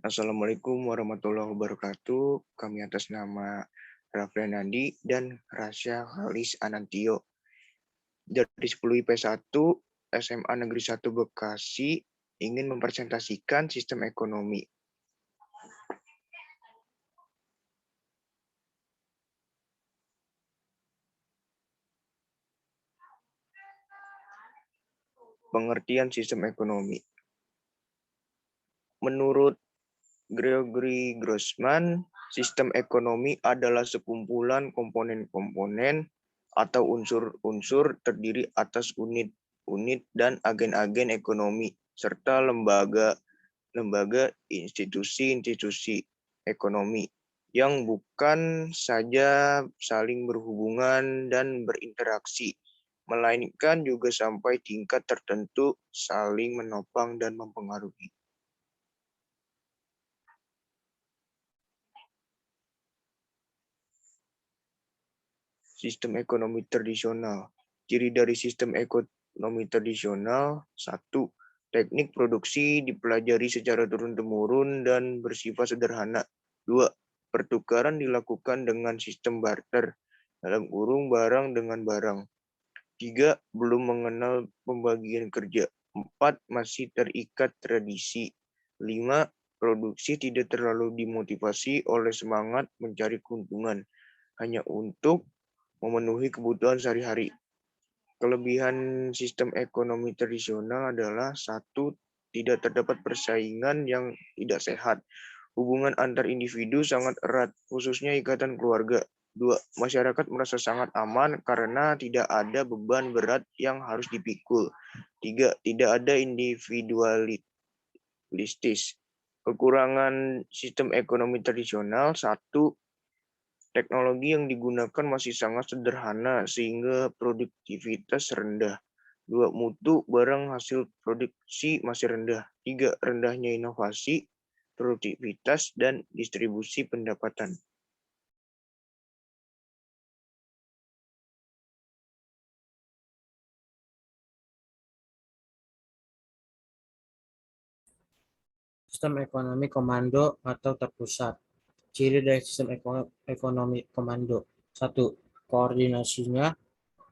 Assalamualaikum warahmatullahi wabarakatuh. Kami atas nama Raffian Nandi dan Rasya Halis Anantio dari 10 IP1 SMA Negeri 1 Bekasi ingin mempresentasikan sistem ekonomi. Pengertian sistem ekonomi. Menurut Gregory Grossman, sistem ekonomi adalah sekumpulan komponen-komponen atau unsur-unsur terdiri atas unit-unit dan agen-agen ekonomi, serta lembaga institusi-institusi ekonomi yang bukan saja saling berhubungan dan berinteraksi, melainkan juga sampai tingkat tertentu saling menopang dan mempengaruhi. Sistem ekonomi tradisional. Ciri dari sistem ekonomi tradisional: 1. Teknik produksi dipelajari secara turun-temurun dan bersifat sederhana. 2. Pertukaran dilakukan dengan sistem barter, dalam kurung barang dengan barang. 3. Belum mengenal pembagian kerja. 4. Masih terikat tradisi. 5. Produksi tidak terlalu dimotivasi oleh semangat mencari keuntungan, hanya untuk memenuhi kebutuhan sehari-hari. Kelebihan sistem ekonomi tradisional adalah: 1. Tidak terdapat persaingan yang tidak sehat. Hubungan antar individu sangat erat, khususnya ikatan keluarga. 2. Masyarakat merasa sangat aman karena tidak ada beban berat yang harus dipikul. 3. Tidak ada individualistis. Kekurangan sistem ekonomi tradisional: 1. Teknologi yang digunakan masih sangat sederhana sehingga produktivitas rendah. 2. Mutu barang hasil produksi masih rendah. 3. Rendahnya inovasi, produktivitas, dan distribusi pendapatan. Sistem ekonomi komando atau terpusat. Ciri dari sistem ekonomi komando. 1. Koordinasinya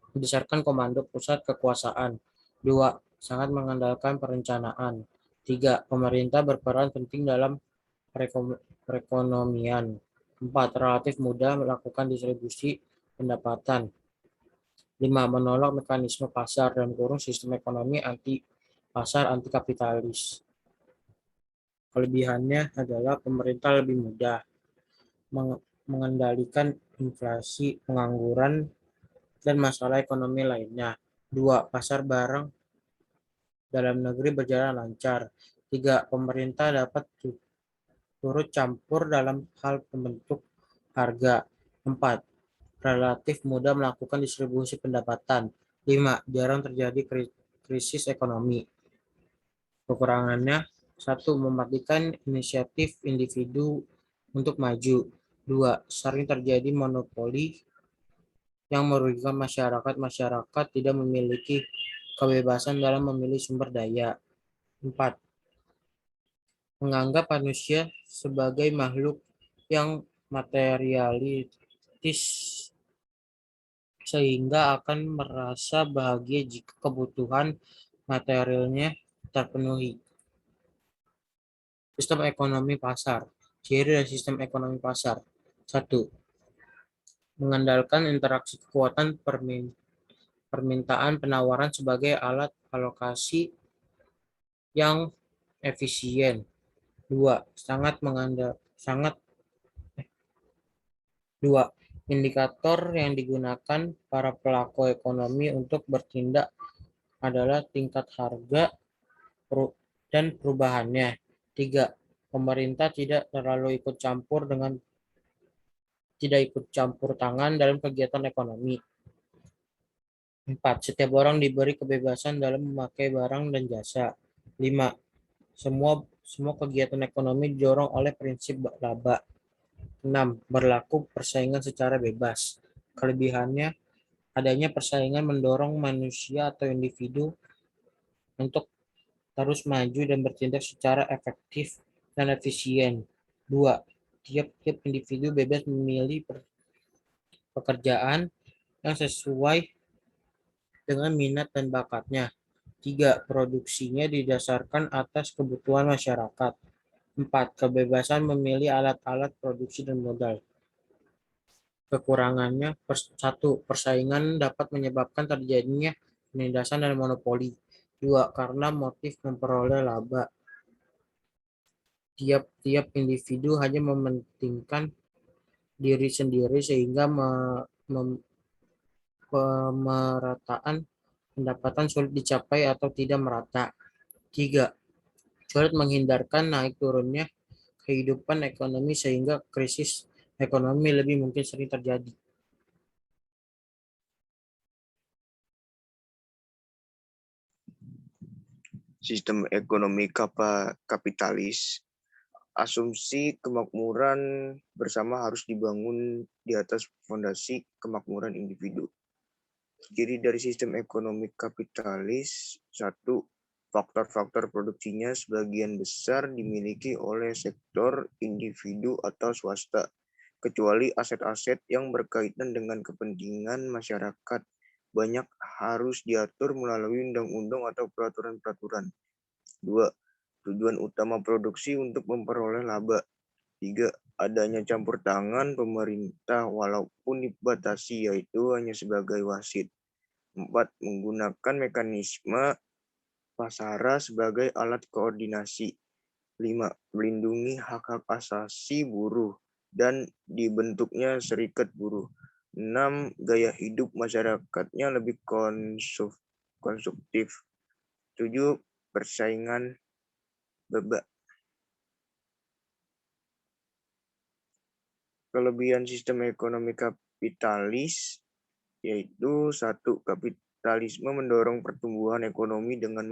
berdasarkan komando pusat kekuasaan. 2. Sangat mengandalkan perencanaan. 3. Pemerintah berperan penting dalam perekonomian. 4. Relatif mudah melakukan distribusi pendapatan. 5. Menolak mekanisme pasar dan kurung sistem ekonomi anti pasar anti kapitalis. Kelebihannya adalah pemerintah lebih mudah mengendalikan inflasi, pengangguran, dan masalah ekonomi lainnya. 2. Pasar barang dalam negeri berjalan lancar. 3. Pemerintah dapat turut campur dalam hal pembentuk harga. 4. Relatif mudah melakukan distribusi pendapatan. 5. Jarang terjadi krisis ekonomi. Kekurangannya: 1. Mematikan inisiatif individu untuk maju. 2. Sering terjadi monopoli yang merugikan masyarakat. Masyarakat tidak memiliki kebebasan dalam memilih sumber daya. 4. Menganggap manusia sebagai makhluk yang materialistis sehingga akan merasa bahagia jika kebutuhan materialnya terpenuhi. Sistem ekonomi pasar. Ciri dari sistem ekonomi pasar. 1. Mengandalkan interaksi kekuatan permintaan penawaran sebagai alat alokasi yang efisien. 2. Indikator yang digunakan para pelaku ekonomi untuk bertindak adalah tingkat harga dan perubahannya. 3. Pemerintah tidak ikut campur tangan dalam kegiatan ekonomi. 4. Setiap orang diberi kebebasan dalam memakai barang dan jasa. 5. Semua kegiatan ekonomi didorong oleh prinsip laba. 6. Berlaku persaingan secara bebas. Kelebihannya: adanya persaingan mendorong manusia atau individu untuk terus maju dan bertindak secara efektif dan efisien. 2. Tiap-tiap individu bebas memilih pekerjaan yang sesuai dengan minat dan bakatnya. 3. Produksinya didasarkan atas kebutuhan masyarakat. 4. Kebebasan memilih alat-alat produksi dan modal. Kekurangannya, 1. Persaingan dapat menyebabkan terjadinya penindasan dan monopoli. 2. Karena motif memperoleh laba. Tiap-tiap individu hanya mementingkan diri sendiri sehingga pemerataan pendapatan sulit dicapai atau tidak merata. 3. Sulit menghindarkan naik turunnya kehidupan ekonomi sehingga krisis ekonomi lebih mungkin sering terjadi. Sistem ekonomi kapitalis. Asumsi kemakmuran bersama harus dibangun di atas fondasi kemakmuran individu. Ciri dari sistem ekonomi kapitalis, 1. Faktor-faktor produksinya sebagian besar dimiliki oleh sektor individu atau swasta, kecuali aset-aset yang berkaitan dengan kepentingan masyarakat. Banyak harus diatur melalui undang-undang atau peraturan-peraturan. 2. Tujuan utama produksi untuk memperoleh laba. 3. Adanya campur tangan pemerintah walaupun dibatasi, yaitu hanya sebagai wasit. 4. Menggunakan mekanisme pasara sebagai alat koordinasi. 5. Melindungi hak-hak asasi buruh dan dibentuknya serikat buruh. 6. Gaya hidup masyarakatnya lebih konsumtif. 7. Persaingan bebas. Kelebihan sistem ekonomi kapitalis yaitu 1. Kapitalisme mendorong pertumbuhan ekonomi dengan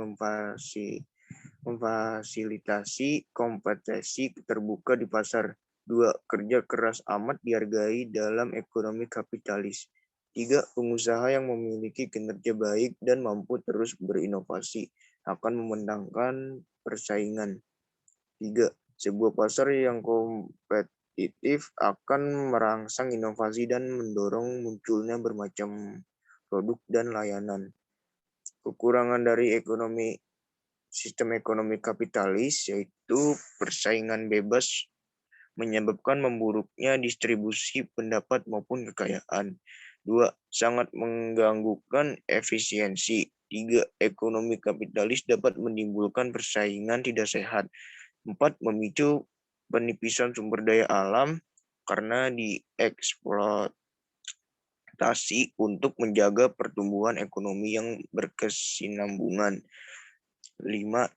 memfasilitasi kompetisi terbuka di pasar. 2. Kerja keras amat dihargai dalam ekonomi kapitalis. 3. Pengusaha yang memiliki kinerja baik dan mampu terus berinovasi akan memenangkan persaingan. 3. Sebuah pasar yang kompetitif akan merangsang inovasi dan mendorong munculnya bermacam produk dan layanan. Kekurangan dari sistem ekonomi kapitalis yaitu persaingan bebas menyebabkan memburuknya distribusi pendapat maupun kekayaan. 2. Sangat mengganggukan efisiensi. 3. Ekonomi kapitalis dapat menimbulkan persaingan tidak sehat. 4. Memicu penipisan sumber daya alam karena dieksploitasi untuk menjaga pertumbuhan ekonomi yang berkesinambungan. 5.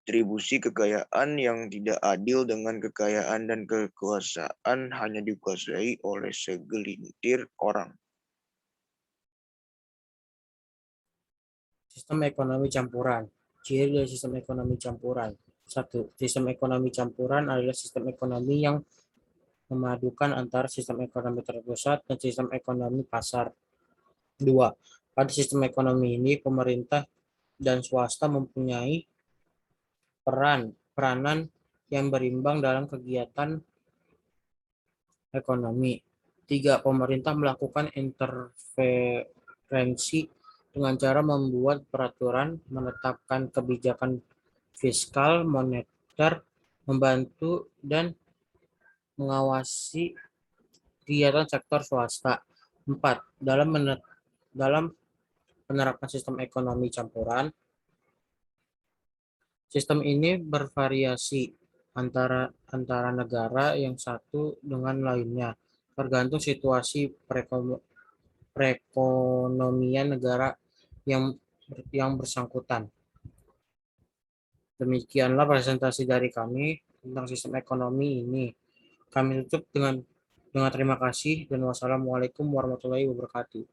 Distribusi kekayaan yang tidak adil dengan kekayaan dan kekuasaan hanya dikuasai oleh segelintir orang. Sistem ekonomi campuran. Ciri dari sistem ekonomi campuran. 1. Sistem ekonomi campuran adalah sistem ekonomi yang memadukan antara sistem ekonomi terpusat dan sistem ekonomi pasar. 2. Pada sistem ekonomi ini, pemerintah dan swasta mempunyai peranan yang berimbang dalam kegiatan ekonomi. 3. Pemerintah melakukan intervensi dengan cara membuat peraturan, menetapkan kebijakan fiskal, moneter, membantu dan mengawasi kegiatan sektor swasta. 4. Dalam penerapan sistem ekonomi campuran, sistem ini bervariasi antara negara yang satu dengan lainnya, tergantung situasi perekonomian negara yang bersangkutan. Demikianlah presentasi dari kami tentang sistem ekonomi ini. Kami tutup dengan terima kasih dan wassalamualaikum warahmatullahi wabarakatuh.